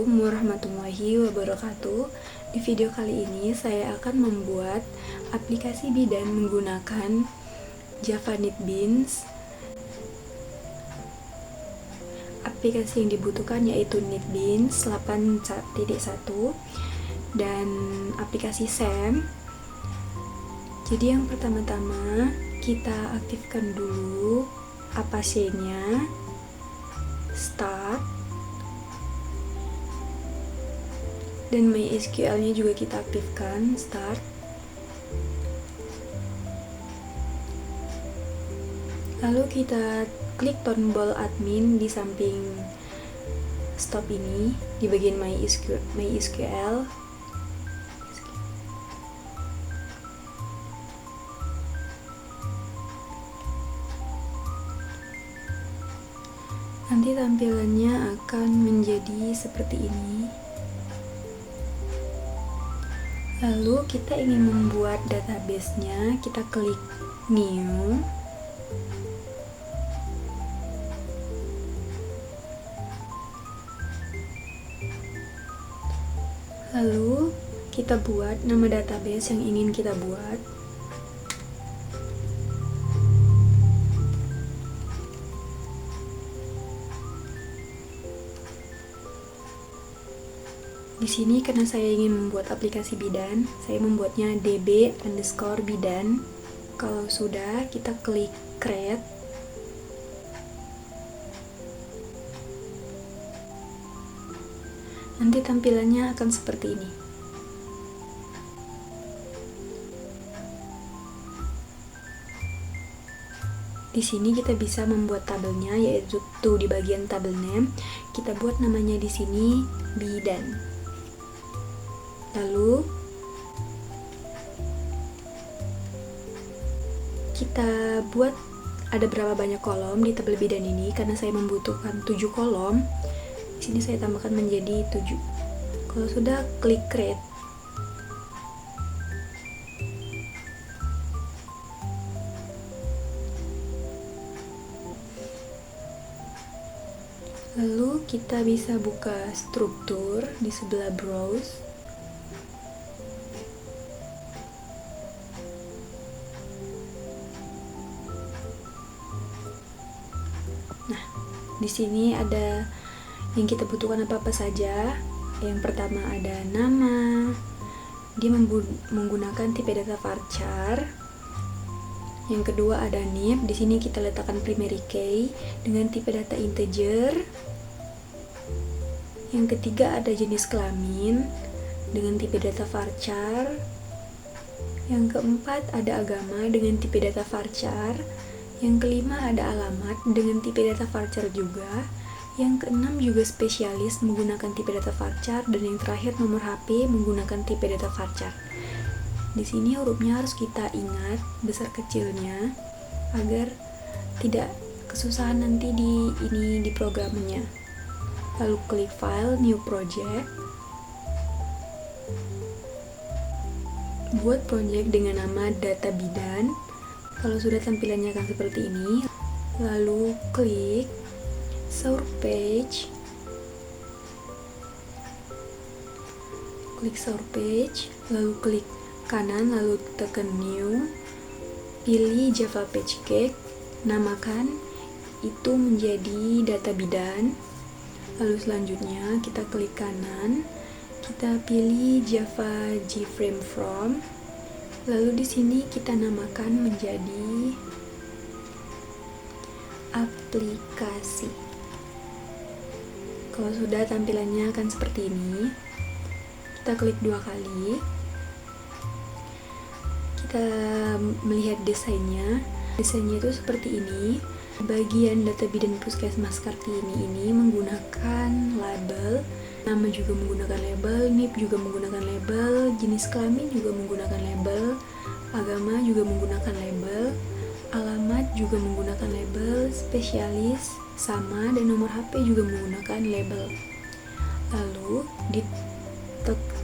Assalamualaikum warahmatullahi wabarakatuh. Di video kali ini saya akan membuat aplikasi bidan menggunakan Java NetBeans. Aplikasi yang dibutuhkan yaitu NetBeans 8.1 dan aplikasi SAM. Jadi yang pertama-tama kita aktifkan dulu Apache-nya, start, dan MySQL-nya juga kita aktifkan, start. Lalu kita klik tombol admin di samping stop ini di bagian MySQL. Nanti tampilannya akan menjadi seperti ini. Lalu kita ingin membuat database-nya, kita klik new. Lalu kita buat nama database yang ingin kita buat. Di sini karena saya ingin membuat aplikasi bidan, saya membuatnya db_bidan. Kalau sudah, kita klik create. Nanti tampilannya akan seperti ini. Di sini kita bisa membuat tabelnya, yaitu di bagian tabel name kita buat namanya di sini bidan. Lalu kita buat ada berapa banyak kolom di tabel bidan ini, karena saya membutuhkan 7 kolom. Di sini saya tambahkan menjadi 7. Kalau sudah, klik create. Lalu kita bisa buka struktur di sebelah browse. Nah, di sini ada yang kita butuhkan apa-apa saja. Yang pertama ada nama, dia menggunakan tipe data varchar. Yang kedua ada NIP, di sini kita letakkan primary key dengan tipe data integer. Yang ketiga ada jenis kelamin dengan tipe data varchar. Yang keempat ada agama dengan tipe data varchar. Yang kelima ada alamat dengan tipe data varchar juga. Yang keenam juga spesialis menggunakan tipe data varchar, dan yang terakhir nomor HP menggunakan tipe data varchar. Di sini hurufnya harus kita ingat besar kecilnya agar tidak kesusahan nanti di programnya. Lalu klik file, new project. Buat project dengan nama data bidan. Kalau sudah, tampilannya akan seperti ini. Lalu klik source page. Klik source page, lalu klik kanan, lalu tekan new. Pilih Java Page Cake, namakan itu menjadi data bidan. Lalu selanjutnya kita klik kanan, kita pilih Java JFrame From. Lalu di sini kita namakan menjadi aplikasi. Kalau sudah, tampilannya akan seperti ini. Kita klik 2 kali. Kita melihat desainnya. Desainnya itu seperti ini. Bagian data bidan Puskesmas Kartini ini menggunakan label. Nama juga menggunakan label, NIP juga menggunakan label, jenis kelamin juga menggunakan label, agama juga menggunakan label, alamat juga menggunakan label, spesialis sama, dan nomor HP juga menggunakan label. Lalu di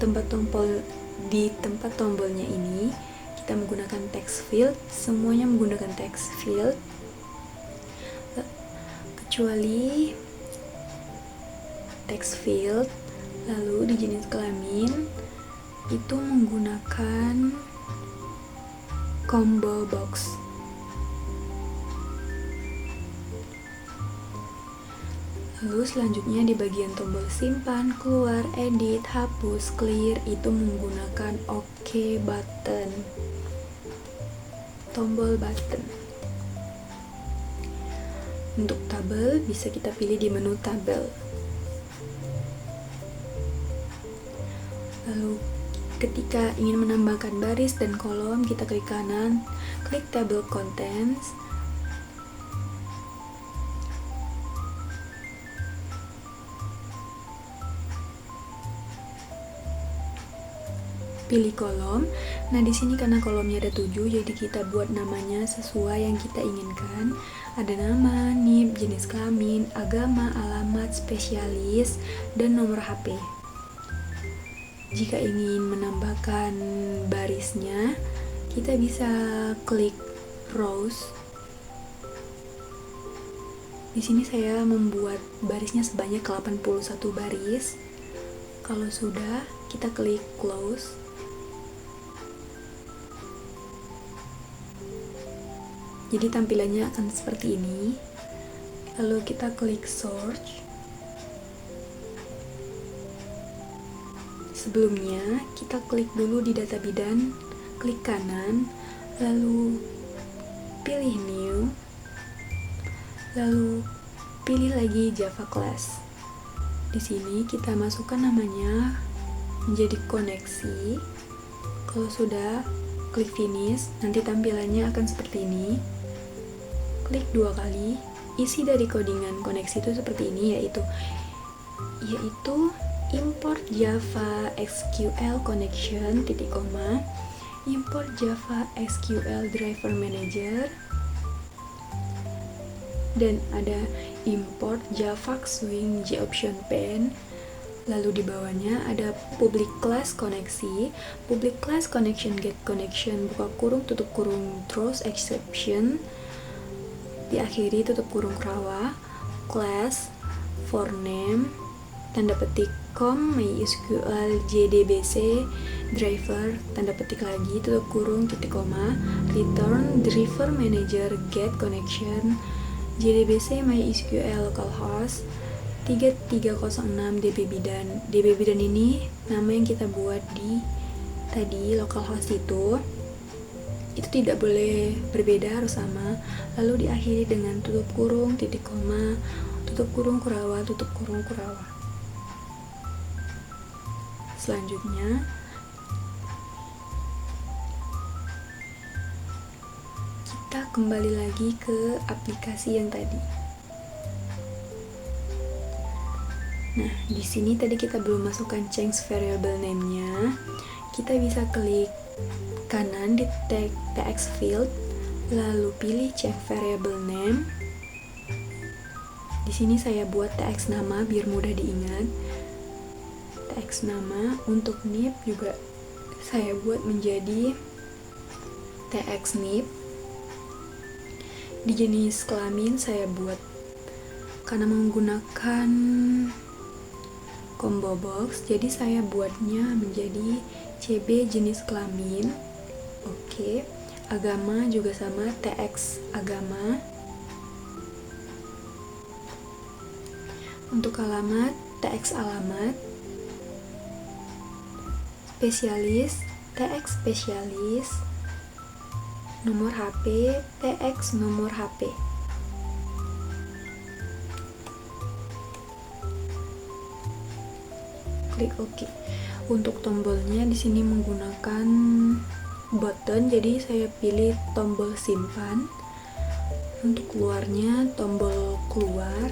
tempat tombolnya ini kita menggunakan text field, semuanya menggunakan text field kecuali text field Lalu di jenis kelamin itu menggunakan combo box. Lalu selanjutnya di bagian tombol simpan, keluar, edit, hapus, clear itu menggunakan OK button. Tombol button. Untuk tabel bisa kita pilih di menu tabel. Lalu ketika ingin menambahkan baris dan kolom, kita klik kanan, klik table contents. Pilih kolom. Nah, di sini karena kolomnya ada 7, jadi kita buat namanya sesuai yang kita inginkan. Ada nama, NIP, jenis kelamin, agama, alamat, spesialis, dan nomor HP. Jika ingin menambahkan barisnya, kita bisa klik rows. Di sini saya membuat barisnya sebanyak 81 baris. Kalau sudah, kita klik close. Jadi tampilannya akan seperti ini. Lalu kita klik search. Sebelumnya kita klik dulu di data bidan, klik kanan, lalu pilih new, lalu pilih lagi Java class. Di sini kita masukkan namanya menjadi koneksi. Kalau sudah, klik finish. Nanti tampilannya akan seperti ini. Klik 2 kali. Isi dari codingan koneksi itu seperti ini, yaitu import Java SQL connection, import Java SQL driver manager, dan ada import Java Swing JOption pane. Lalu di bawahnya ada public class koneksi, public class connection get connection, buka kurung tutup kurung throws exception, diakhiri tutup kurung rawa, class for name, tanda petik com MySQL JDBC driver, tanda petik lagi, tutup kurung, titik koma, return driver manager get connection, JDBC MySQL localhost 3306 DB bidan. DB bidan ini nama yang kita buat di tadi localhost itu tidak boleh berbeda, harus sama. Lalu diakhiri dengan tutup kurung, titik koma, tutup kurung kurawa, tutup kurung kurawa. Selanjutnya kita kembali lagi ke aplikasi yang tadi. Nah, di sini tadi kita belum masukkan change variable name-nya. Kita bisa klik kanan di text field, lalu pilih change variable name. Di sini saya buat tx nama biar mudah diingat. Tx nama. Untuk NIP juga saya buat menjadi tx NIP. Di jenis kelamin saya buat, karena menggunakan combo box, jadi saya buatnya menjadi CB jenis kelamin. Oke. Agama juga sama, tx agama. Untuk alamat, tx alamat. Spesialis, tx spesialis. Nomor HP, tx nomor HP. Klik OK. Untuk tombolnya di sini menggunakan button, jadi saya pilih tombol simpan. Untuk keluarnya tombol keluar.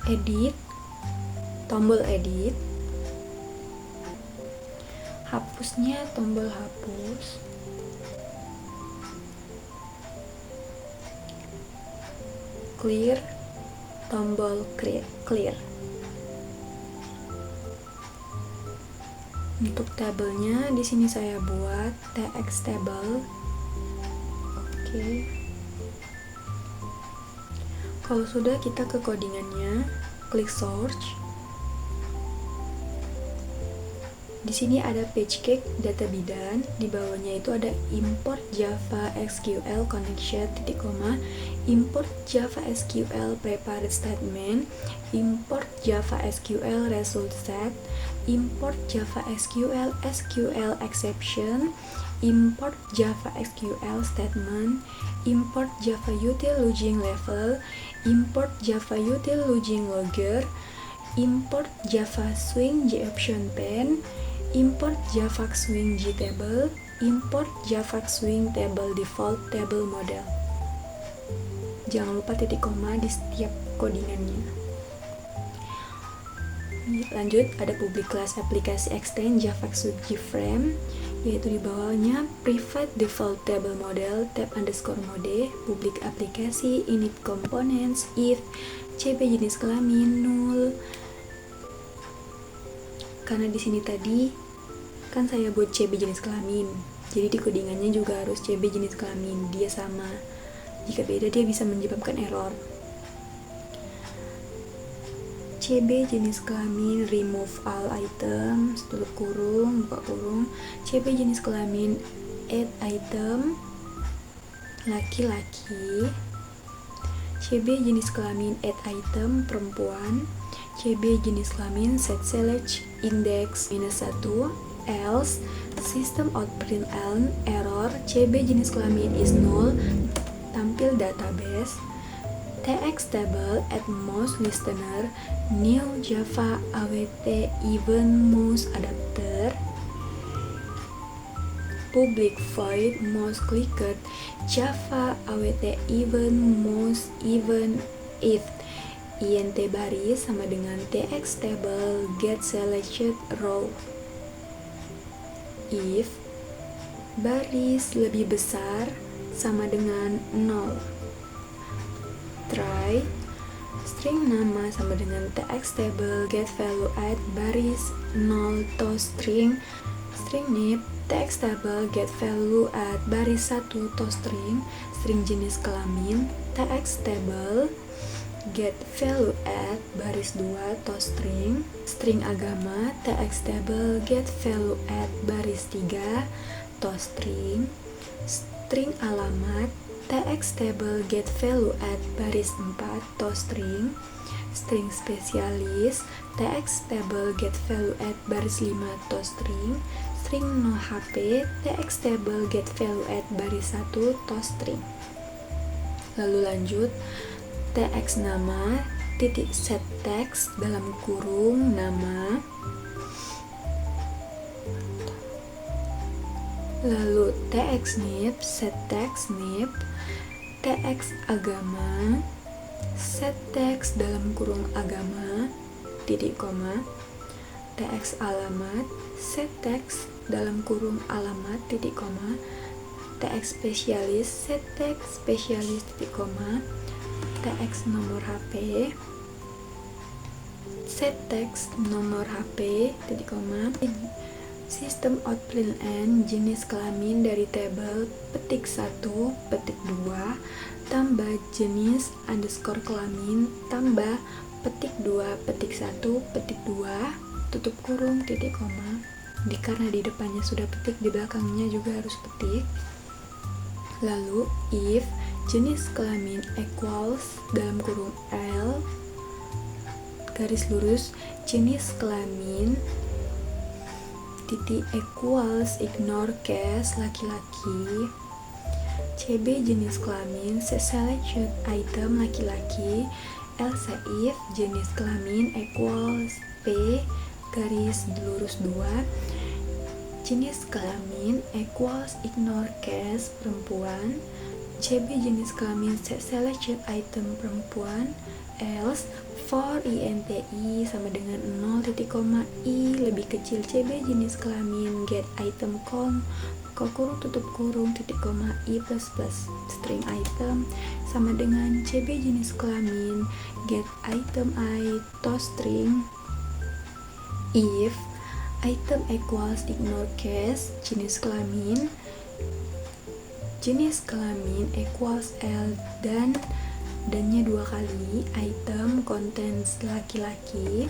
Edit, tombol edit. Hapusnya tombol hapus. Clear, tombol clear. Untuk tabelnya di sini saya buat tx table. Oke. Kalau sudah, kita ke codingannya, klik search. Di sini ada page cake data bidan, di bawahnya itu ada import Java SQL connection titik koma, import Java SQL prepared statement, import Java SQL result set, import Java SQL SQL exception, import Java SQL statement, import Java util logging level, import Java util logging logger, import Java swing JOption pen, import Java swing JTable, import Java swing table default table model. Jangan lupa titik koma di setiap codingannya. Lanjut, ada public class aplikasi extend JavaScript JFrame, yaitu di bawahnya private default table model tab underscore mode, public aplikasi init components if CB jenis kelamin null. Karena di sini tadi kan saya buat CB jenis kelamin, jadi di codingannya juga harus CB jenis kelamin, dia sama. Jika beda, dia bisa menyebabkan error. CB jenis kelamin remove all items, tutup kurung, buka kurung. CB jenis kelamin add item laki-laki. CB jenis kelamin add item perempuan. CB jenis kelamin set select index -1, else system out println error CB jenis kelamin is null, tampil database. TX table add mouse listener new Java awt event mouse adapter, public void mouse clicker Java awt event mouse event if int baris sama dengan tx table get selected row, if baris lebih besar sama dengan 0, try string nama sama dengan tx table get value at baris 0 to string name tx table get value at baris 1 to string jenis kelamin tx table get value at baris 2 to string agama tx table get value at baris 3 to string alamat tx table get value at baris 4 to string spesialis tx table get value at baris 5 to string no hp tx table get value at baris 1 to string. Lalu lanjut, tx nama titik set text dalam kurung nama, lalu tx nip set text nip, tx agama set text dalam kurung agama titik koma, tx alamat set text dalam kurung alamat titik koma, tx spesialis set text spesialis titik koma, tx nomor HP set text nomor HP titik koma, sistem out println jenis kelamin dari tabel petik 1 petik 2 tambah jenis underscore kelamin tambah petik 2 petik 1 petik 2 tutup kurung titik koma. Karena di depannya sudah petik, di belakangnya juga harus petik. Lalu if jenis kelamin equals dalam kurung L garis lurus jenis kelamin titik equals ignore case laki-laki, CB jenis kelamin selected item laki-laki, else if jenis kelamin equals P garis lurus 2 jenis kelamin equals ignore case perempuan, CB jenis kelamin selected item perempuan, else for INTI sama dengan 0 titik koma I lebih kecil CB jenis kelamin get item count buka kurung tutup kurung titik koma I plus plus string item sama dengan CB jenis kelamin get item I to string if item equals ignore case jenis kelamin equals L dan dannya 2 kali, item contents laki-laki,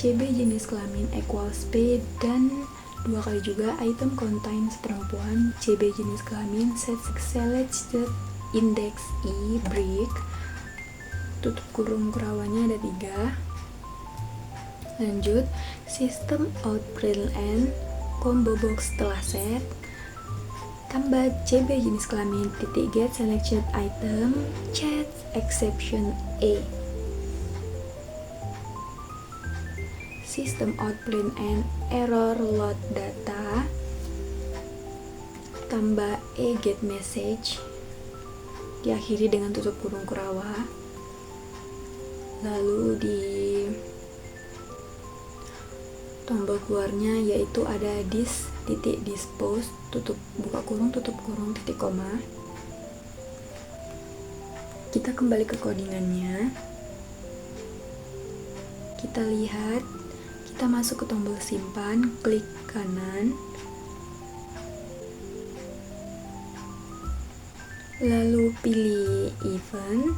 CB jenis kelamin equals P, dan 2 kali juga item contains perempuan, CB jenis kelamin selected index I break, tutup kurung kurawanya ada 3. Lanjut, sistem out println combo box setelah set, tambah CB jenis kelamin titik get selected item chat exception A. System out println error load data, tambah E get message, diakhiri dengan tutup kurung kurawa. Lalu di tombol keluarnya yaitu ada dispose buka kurung tutup kurung titik koma. Kita kembali ke codingannya, kita lihat, kita masuk ke tombol simpan, klik kanan, lalu pilih event,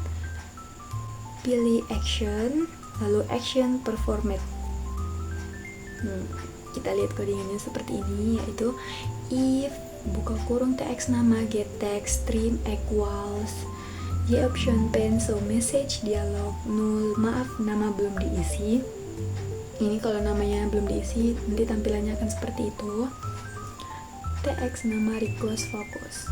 pilih action, lalu action performed. Kita lihat codingannya seperti ini, yaitu if buka kurung tx nama get text stream equals y option pen so message dialog null, maaf nama belum diisi. Ini kalau namanya belum diisi nanti tampilannya akan seperti itu. Tx nama request focus,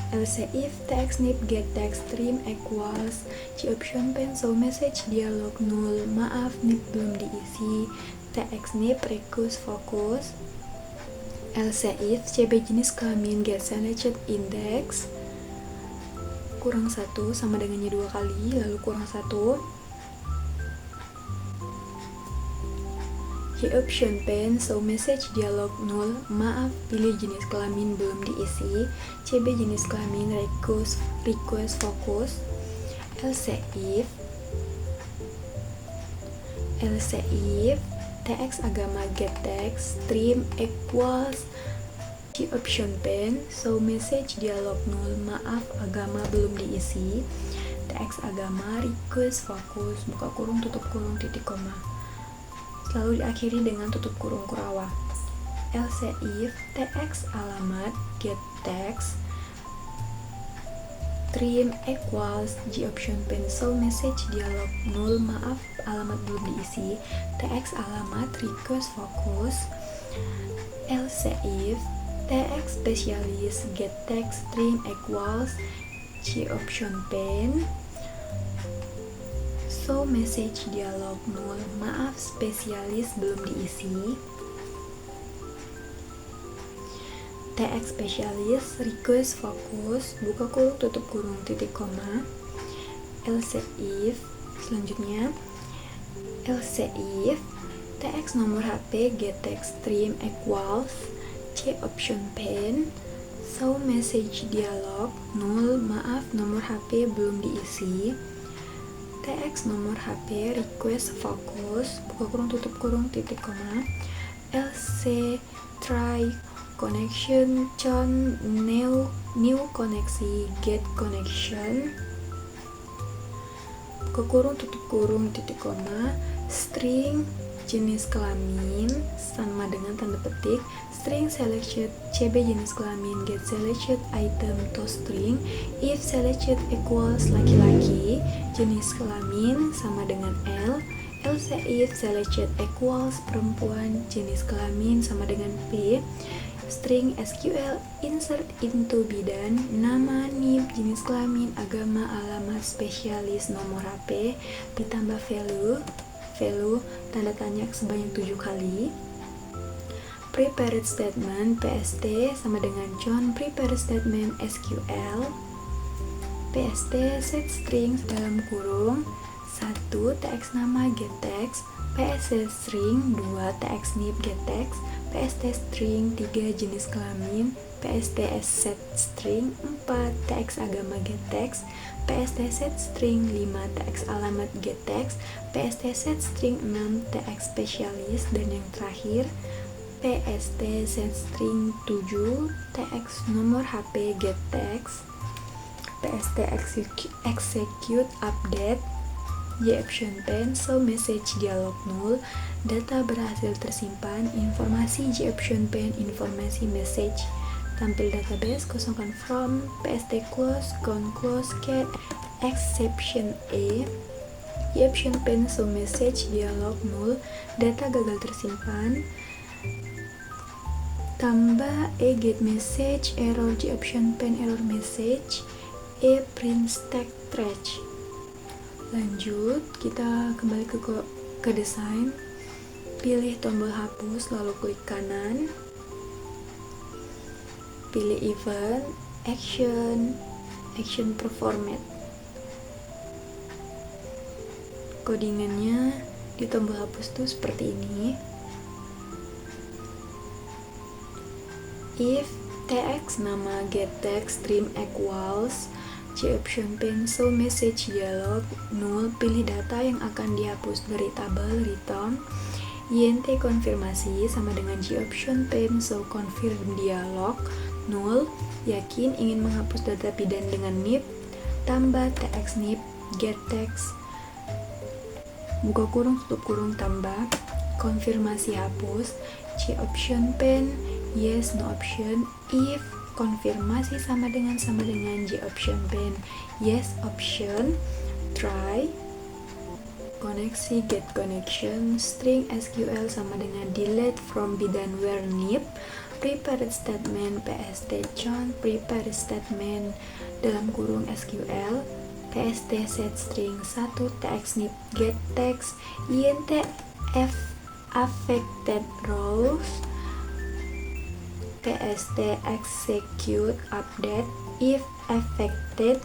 else if tx nip get text stream equals y option pen so message dialog null, maaf nip belum diisi, tx nip request focus, else if cb jenis kelamin get selected index kurang 1 sama dengannya 2 kali, lalu kurang 1, y option pen so message dialog null, maaf pilih jenis kelamin belum diisi, cb jenis kelamin request focus, else if tx agama get text stream equals y option pen so message dialog null, maaf agama belum diisi, tx agama request focus buka kurung tutup kurung titik koma, lalu diakhiri dengan tutup kurung kurawa. Else if tx alamat get text stream equals g option pen so message dialog null, maaf alamat belum diisi, tx alamat request focus, else if tx specialist get text stream equals g option pen so message dialog null, maaf spesialis belum diisi, tx spesialis request focus buka kurung tutup kurung titik koma, else if selanjutnya else if tx nomor hp get text stream equals c option pen so message dialog null, maaf nomor hp belum diisi, tx nomor hp request focus buka kurung tutup kurung titik koma, else try connection con new koneksi get connection buka kurung tutup kurung titik koma, string jenis kelamin sama dengan tanda petik, string selected cb jenis kelamin get selected item to string, if selected equals laki-laki jenis kelamin sama dengan L, else if selected equals perempuan jenis kelamin sama dengan P, string SQL insert into bidan, nama NIP jenis kelamin agama alamat spesialis nomor HP ditambah value tanda tanya sebanyak 7 kali, prepared statement PST sama dengan John prepared statement SQL, PST set string dalam kurung 1 tx nama get text, PST string 2 tx nip get text, PST string 3 jenis kelamin, PST set string 4 tx agama get text, PST set string 5 tx alamat get text, PST set string 6 tx spesialis, dan yang terakhir PST set string 7 tx nomor HP get text, pst execute update JOptionPen show message dialog null, data berhasil tersimpan, informasi JOptionPen informasi message, tampil database, kosongkan from, pst close, gone close, cat, exception a, JOptionPen show message dialog null, data gagal tersimpan, tambah get message, error JOptionPen error message, print stack trash. Lanjut, kita kembali ke desain. Pilih tombol hapus, lalu klik kanan. Pilih event, action performat. Codingannya di tombol hapus tuh seperti ini. If tx nama getText stream equals JOptionPen show message dialog null, pilih data yang akan dihapus dari tabel return. INT konfirmasi sama dengan JOptionPen show confirm dialog null, yakin ingin menghapus data bidan dengan nip, tambah tx nip getText buka kurung tutup kurung tambah konfirmasi hapus JOptionPen yes no option, if konfirmasi sama dengan JOptionPen yes option, try koneksi get connection, string SQL sama dengan delete from bidan where nip, prepared statement pst John prepared statement dalam kurung SQL, pst set string 1 tx nip get text, int affected rows, pst execute update if affected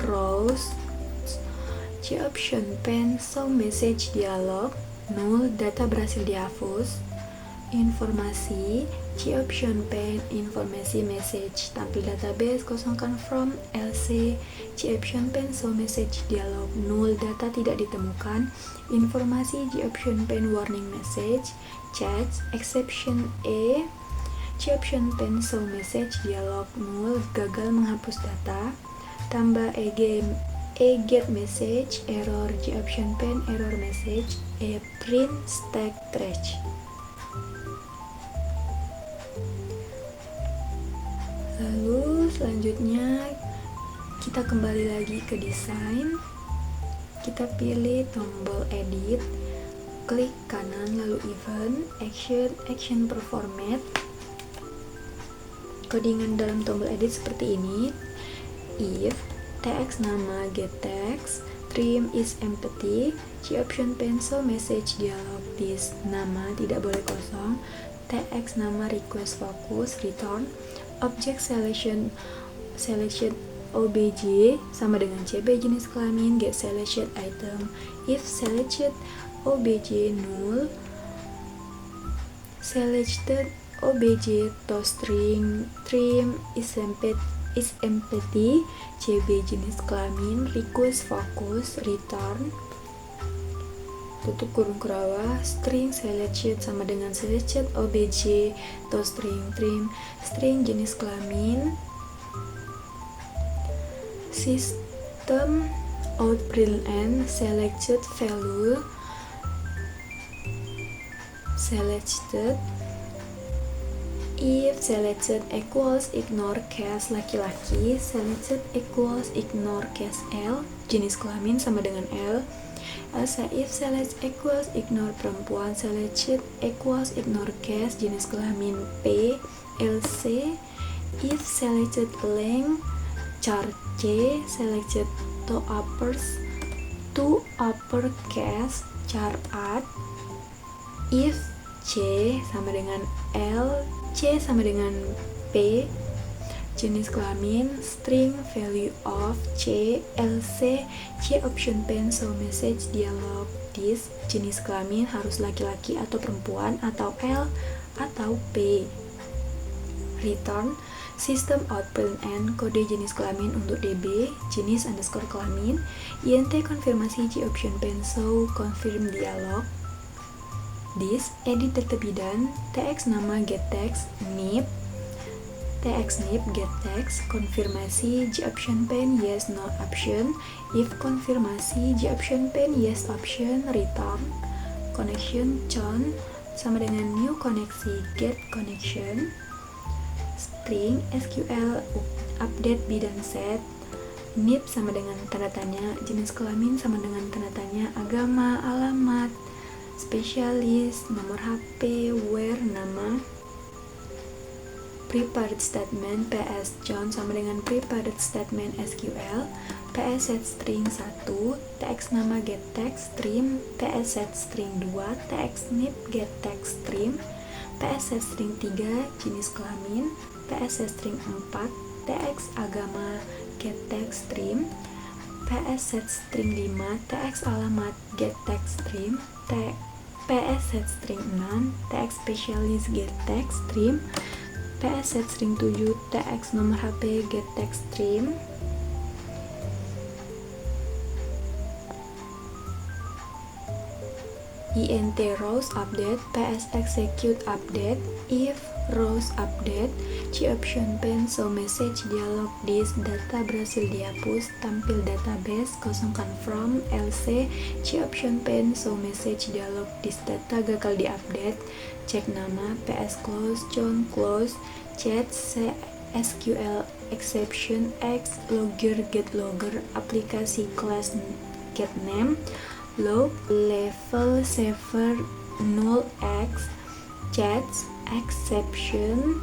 rows, JOptionPen show message dialog null, data berhasil dihapus, informasi JOptionPen informasi message, tampil database, kosongkan from, lc JOptionPen show message dialog null, data tidak ditemukan, informasi JOptionPen warning message, chat exception a, JOptionPen show message dialog null, gagal menghapus data, tambah get message error JOptionPen error message, print stack trash. Lalu selanjutnya kita kembali lagi ke desain. Kita pilih tombol edit, klik kanan lalu event, action performat. Codingan dalam tombol edit seperti ini. If tx nama getText trim is empty, JOptionPen show message dialog this nama tidak boleh kosong, tx nama request focus return, object selection obj sama dengan cb jenis kelamin get selection item, if selected obj null, selected obj to string trim is empty, cb jenis kelamin request focus return, tutup kurung kerawah, string selected sama dengan selected obj to string trim, string jenis kelamin, system out println selected value, selected if selected equals ignore case laki-laki, selected equals ignore case L, jenis kelamin sama dengan L, else if select equals ignore perempuan, selected equals ignore case, jenis kelamin P, LC, if selected length char C, selected to uppercase char add, if C sama dengan L, C sama dengan P, jenis kelamin string value of C, LC, JOptionPen show message dialog this, jenis kelamin harus laki-laki atau perempuan atau L atau P, return system out println kode jenis kelamin untuk DB, jenis underscore kelamin, INT konfirmasi JOptionPen show confirm dialog this, edit data bidan, tx nama getText nip, TXNIP getText, konfirmasi G option pen yes no option, if konfirmasi G option pen yes option, return connection con sama dengan new koneksi get connection, string SQL update bidang set, NIP sama dengan tanda tanya, jenis kelamin sama dengan tanda tanya, agama, alamat, spesialis, nomor HP, where, nama, prepared statement PS John sama dengan prepared statement SQL, PS set string 1, TX nama get text stream, PS set string 2, TX nip get text stream, PS set string 3, jenis kelamin, PS set string 4, TX agama get text stream, PS set string 5, TX alamat get text stream, PS set string 6, TX spesialis get text stream, PS set string 7, TX nomor HP get text stream, INT rows update, PS execute update, if rows update, G option pen show message dialog this data berhasil dihapus, tampil database, kosongkan from, LC, G option pen show message dialog this data gagal diupdate, cek nama, PS close, John close, chat, SQL exception, X, logger get logger, aplikasi class get name, log, level saver, null X, chats, exception,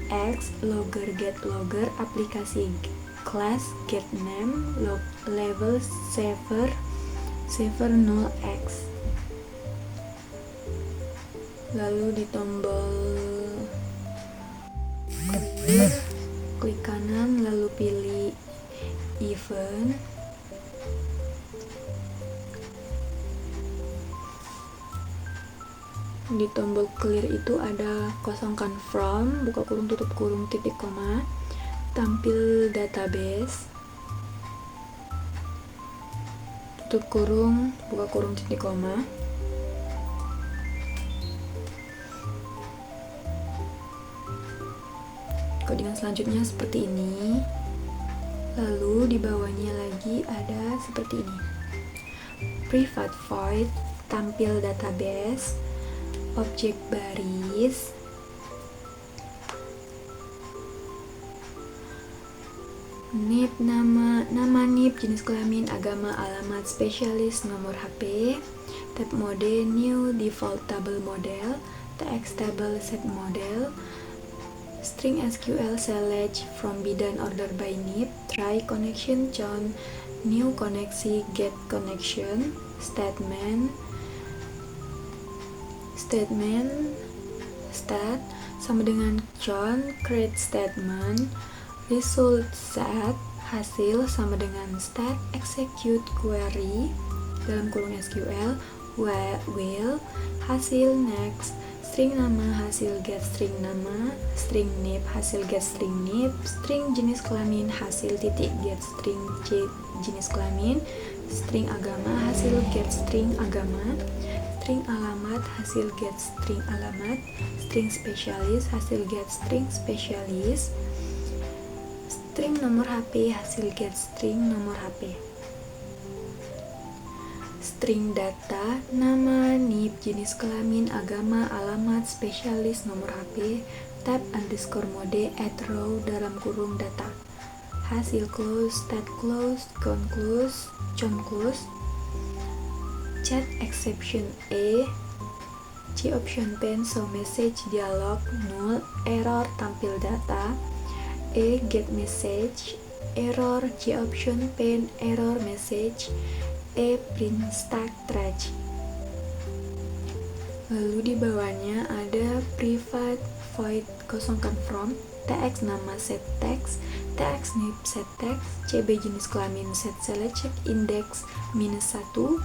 X, logger get logger, aplikasi class get name, log, level saver, null X. Lalu di tombol clear, klik kanan lalu pilih event. Di tombol clear itu ada kosongkan from, buka kurung tutup kurung titik koma, tampil database, tutup kurung, buka kurung titik koma. Codingan selanjutnya seperti ini. Lalu di bawahnya lagi ada seperti ini. Private void, tampil database, objek baris, NIP nama NIP, jenis kelamin, agama, alamat, spesialis, nomor HP, tab mode, new default table model, TX table set model, string SQL select from bidang order by NIP, try connection John, new koneksi get connection, statement stat sama dengan John, create statement, result set, hasil sama dengan stat, execute query dalam kurung SQL, will, hasil next, string nama hasil get string nama, string nip hasil get string nip, string jenis kelamin hasil titik get string jenis kelamin, string agama hasil get string agama, string alamat hasil get string alamat, string spesialis hasil get string spesialis, string nomor HP hasil get string nomor HP, string data, nama, NIP, jenis kelamin, agama, alamat, spesialis, nomor HP, tab underscore mode, add row dalam kurung data, hasil close, stat close, count close, John close, chat exception G option pen show message dialog null, error tampil data, get message, error G option pen error message, print stack trash. Lalu di bawahnya ada private void kosongkan from, TX nama set text, TX nip set text, CB jenis kelamin set select check index -1,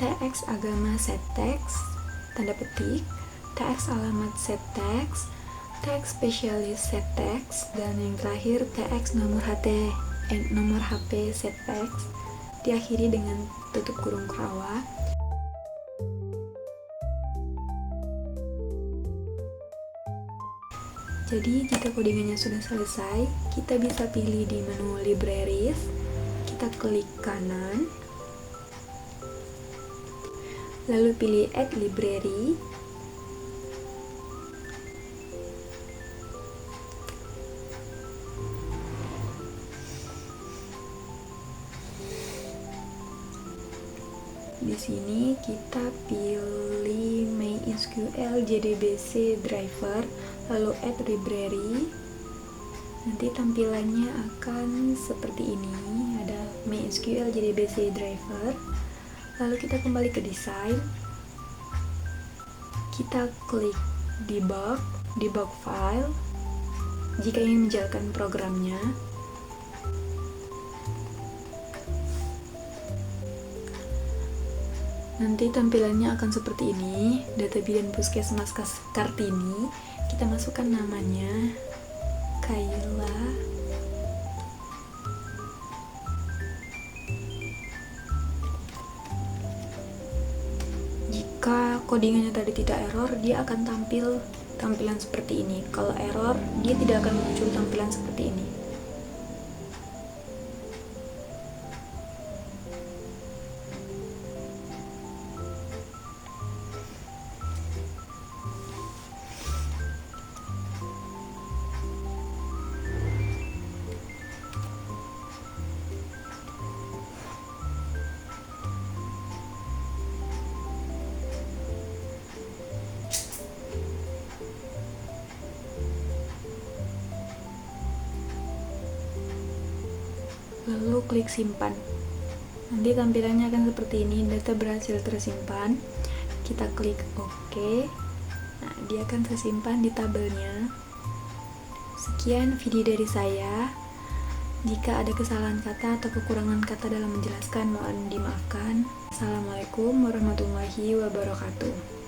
TX agama set text, tanda petik, TX alamat set text, TX spesialis set text, dan yang terakhir TX nomor HP set text, diakhiri dengan tutup kurung kerawa. Jadi jika codingannya sudah selesai, kita bisa pilih di menu Libraries, kita klik kanan, lalu pilih Add Library. Di sini kita pilih MySQL JDBC driver, lalu add library. Nanti tampilannya akan seperti ini, ada MySQL JDBC driver. Lalu kita kembali ke desain. Kita klik debug file jika ingin menjalankan programnya. Nanti tampilannya akan seperti ini, data bidan puskesmas Kartini. Kita masukkan namanya, Kayla. Jika codingannya tadi tidak error, dia akan tampil tampilan seperti ini. Kalau error, dia tidak akan muncul tampilan seperti ini. Lalu klik simpan. Nanti tampilannya akan seperti ini, data berhasil tersimpan. Kita klik OK. Nah, dia akan tersimpan di tabelnya. Sekian video dari saya. Jika ada kesalahan kata atau kekurangan kata dalam menjelaskan, mohon dimaafkan. Assalamualaikum warahmatullahi wabarakatuh.